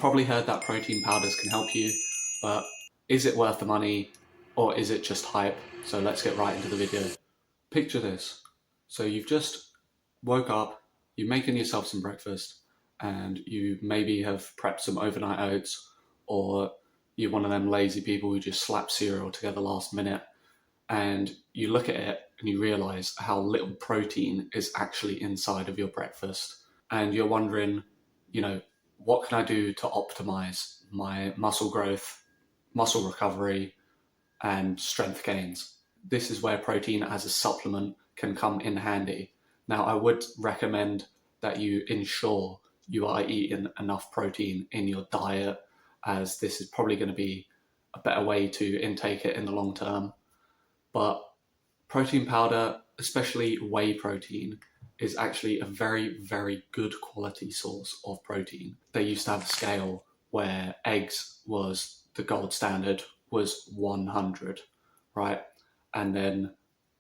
probably heard that protein powders can help you, but is it worth the money or is it just hype? So let's get right into the video. Picture this. So you've just woke up, you're making yourself some breakfast, and you maybe have prepped some overnight oats, or you're one of them lazy people who just slap cereal together last minute, and you look at it and you realize how little protein is actually inside of your breakfast. And you're wondering, what can I do to optimize my muscle growth, muscle recovery, and strength gains? This is where protein as a supplement can come in handy. Now, I would recommend that you ensure you are eating enough protein in your diet, as this is probably going to be a better way to intake it in the long term. But protein powder, especially whey protein, is actually a very, very good quality source of protein. They used to have a scale where eggs was the gold standard, was 100, right? And then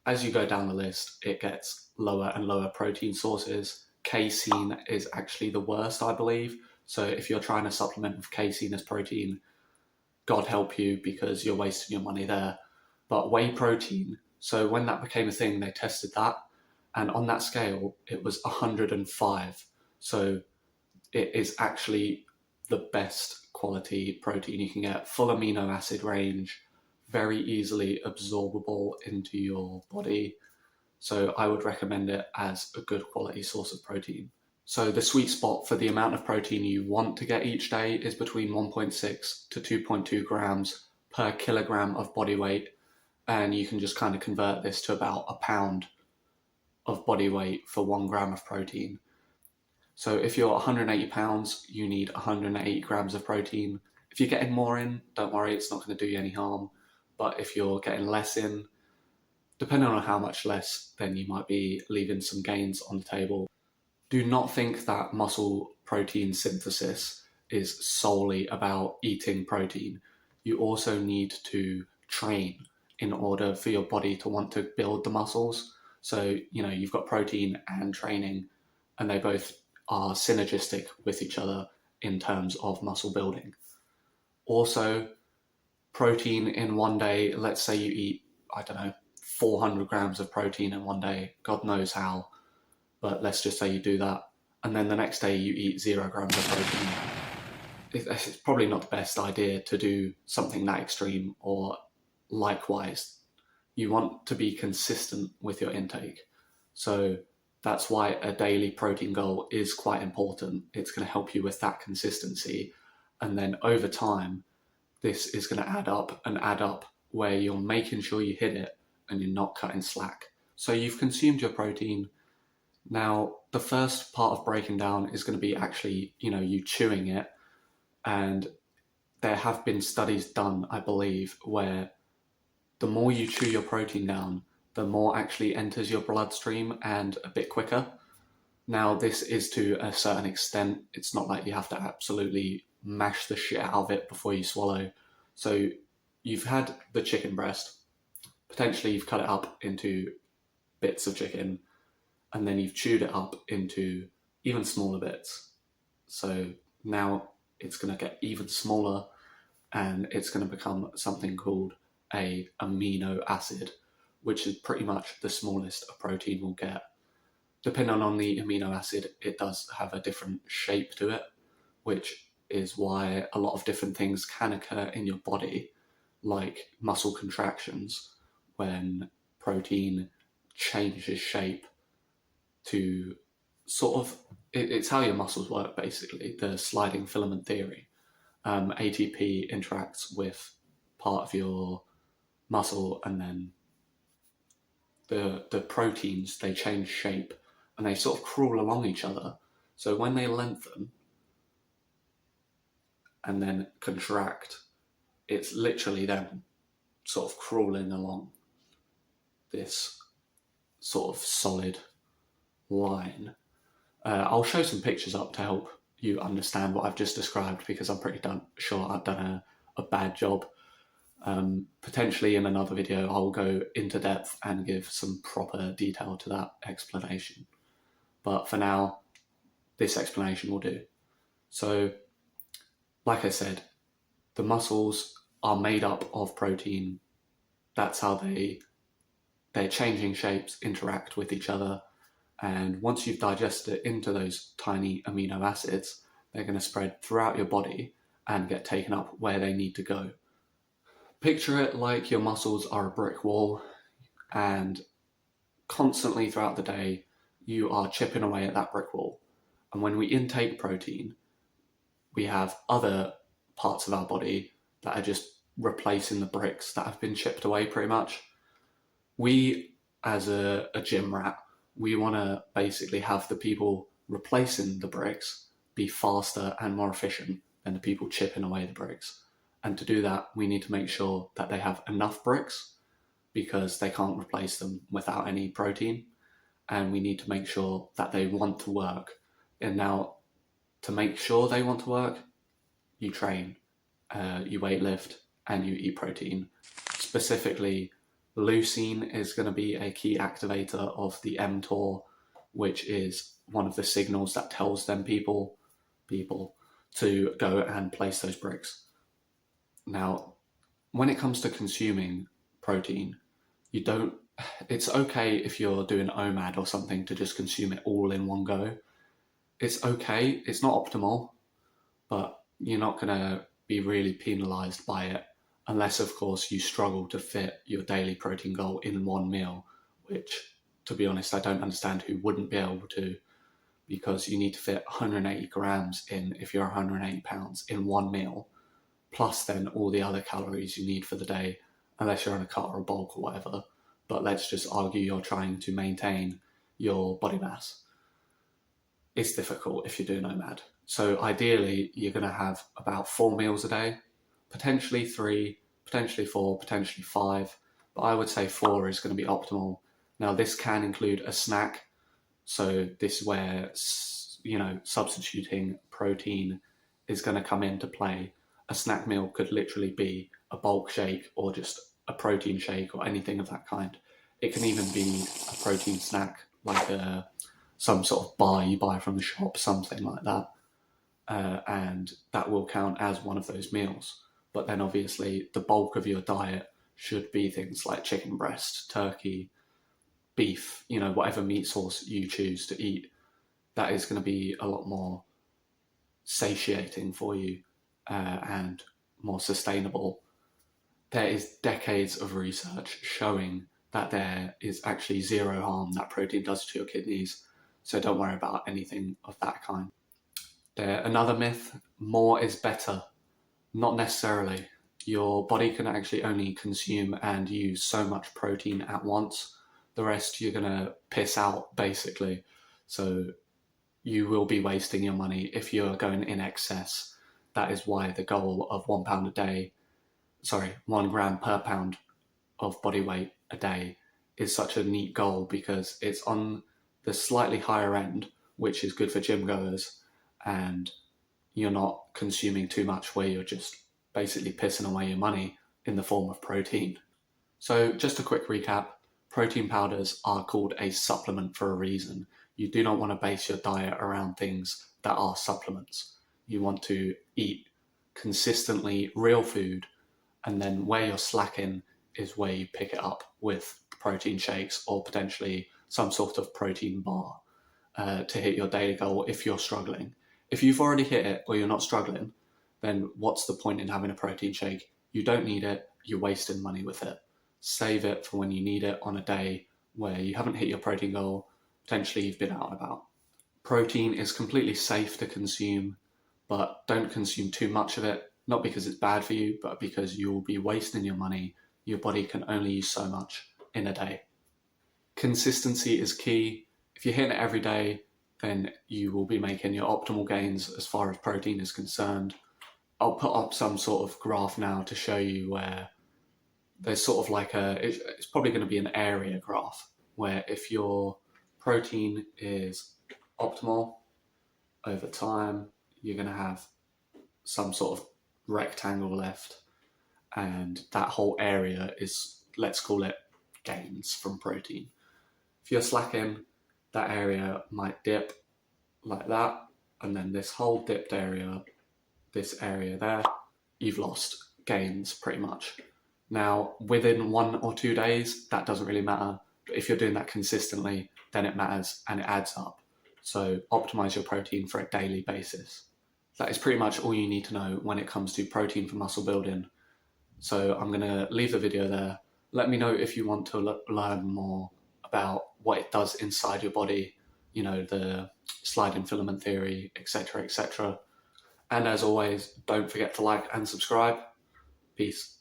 as you go down the list, it gets lower and lower protein sources. Casein is actually the worst, I believe. So if you're trying to supplement with casein as protein, God help you, because you're wasting your money there. But whey protein, so when that became a thing, they tested that, and on that scale, it was 105. So it is actually the best quality protein you can get. Full amino acid range, very easily absorbable into your body. So I would recommend it as a good quality source of protein. So the sweet spot for the amount of protein you want to get each day is between 1.6 to 2.2 grams per kilogram of body weight. And you can just kind of convert this to about a pound of body weight for 1 gram of protein. So if you're 180 pounds, you need 180 grams of protein. If you're getting more in, don't worry, it's not going to do you any harm. But if you're getting less in, depending on how much less, then you might be leaving some gains on the table. Do not think that muscle protein synthesis is solely about eating protein. You also need to train in order for your body to want to build the muscles. So, you've got protein and training, and they both are synergistic with each other in terms of muscle building. Also, protein in one day, let's say you eat, 400 grams of protein in one day, God knows how, but let's just say you do that, and then the next day you eat 0 grams of protein. It's probably not the best idea to do something that extreme, or likewise. You want to be consistent with your intake. So that's why a daily protein goal is quite important. It's going to help you with that consistency. And then over time, this is going to add up where you're making sure you hit it and you're not cutting slack. So you've consumed your protein. Now, the first part of breaking down is going to be actually, you chewing it. And there have been studies done, I believe, where the more you chew your protein down, the more actually enters your bloodstream and a bit quicker. Now, this is to a certain extent. It's not like you have to absolutely mash the shit out of it before you swallow. So you've had the chicken breast. Potentially you've cut it up into bits of chicken, and then you've chewed it up into even smaller bits. So now it's going to get even smaller, and it's going to become something called a amino acid, which is pretty much the smallest a protein will get. Depending on the amino acid, it does have a different shape to it, which is why a lot of different things can occur in your body, like muscle contractions, when protein changes shape to it's how your muscles work, basically, the sliding filament theory. ATP interacts with part of your muscle, and then the proteins, they change shape and they sort of crawl along each other. So when they lengthen and then contract, it's literally them sort of crawling along this sort of solid line. I'll show some pictures up to help you understand what I've just described, because I'm pretty sure I've done a bad job. Potentially in another video, I'll go into depth and give some proper detail to that explanation. But for now, this explanation will do. So Like I said, the muscles are made up of protein. That's how their changing shapes interact with each other. And once you've digested it into those tiny amino acids, they're going to spread throughout your body and get taken up where they need to go. Picture it like your muscles are a brick wall, and constantly throughout the day, you are chipping away at that brick wall. And when we intake protein, we have other parts of our body that are just replacing the bricks that have been chipped away pretty much. We, as a gym rat, we want to basically have the people replacing the bricks be faster and more efficient than the people chipping away the bricks. And to do that, we need to make sure that they have enough bricks because they can't replace them without any protein. And we need to make sure that they want to work. And now, to make sure they want to work, you train, you weightlift, and you eat protein. Specifically, leucine is going to be a key activator of the mTOR, which is one of the signals that tells them people to go and place those bricks. Now, when it comes to consuming protein, it's okay if you're doing OMAD or something to just consume it all in one go. It's okay, it's not optimal, but you're not going to be really penalized by it unless, of course, you struggle to fit your daily protein goal in one meal, which, to be honest, I don't understand who wouldn't be able to, because you need to fit 180 grams in if you're 180 pounds in one meal, plus then all the other calories you need for the day, unless you're on a cut or a bulk or whatever. But let's just argue you're trying to maintain your body mass. It's difficult if you're doing OMAD. So ideally, you're going to have about 4 meals a day, potentially 3, potentially 4, potentially 5, but I would say 4 is going to be optimal. Now, this can include a snack, so this is where, substituting protein is going to come into play. A snack meal could literally be a bulk shake or just a protein shake or anything of that kind. It can even be a protein snack, like some sort of bar you buy from the shop, something like that. And that will count as one of those meals. But then obviously the bulk of your diet should be things like chicken breast, turkey, beef, whatever meat source you choose to eat. That is going to be a lot more satiating for you and more sustainable. There is decades of research showing that there is actually zero harm that protein does to your kidneys. So don't worry about anything of that kind. Another myth, more is better. Not necessarily. Your body can actually only consume and use so much protein at once. The rest you're going to piss out, basically. So you will be wasting your money if you're going in excess. That is why the goal of 1 gram per pound of body weight a day is such a neat goal, because it's on the slightly higher end, which is good for gym goers, and you're not consuming too much where you're just basically pissing away your money in the form of protein. So just a quick recap, protein powders are called a supplement for a reason. You do not want to base your diet around things that are supplements. You want to eat consistently real food, and then where you're slacking is where you pick it up with protein shakes or potentially some sort of protein bar to hit your daily goal if you're struggling. If you've already hit it or you're not struggling, then what's the point in having a protein shake? You don't need it, you're wasting money with it. Save it for when you need it on a day where you haven't hit your protein goal, potentially you've been out and about. Protein is completely safe to consume, but don't consume too much of it, not because it's bad for you, but because you'll be wasting your money. Your body can only use so much in a day. Consistency is key. If you're hitting it every day, then you will be making your optimal gains as far as protein is concerned. I'll put up some sort of graph now to show you where there's sort of like it's probably going to be an area graph, where if your protein is optimal over time, you're going to have some sort of rectangle left, and that whole area is, let's call it, gains from protein. If you're slacking, that area might dip like that, and then this whole dipped area this area there, you've lost gains pretty much. Now, within 1 or 2 days, that doesn't really matter. But if you're doing that consistently, then it matters and it adds up. So optimize your protein for a daily basis. That is pretty much all you need to know when it comes to protein for muscle building. So I'm going to leave the video there. Let me know if you want to learn more about what it does inside your body, you know, the sliding filament theory, etc., etc. And as always, don't forget to like and subscribe. Peace.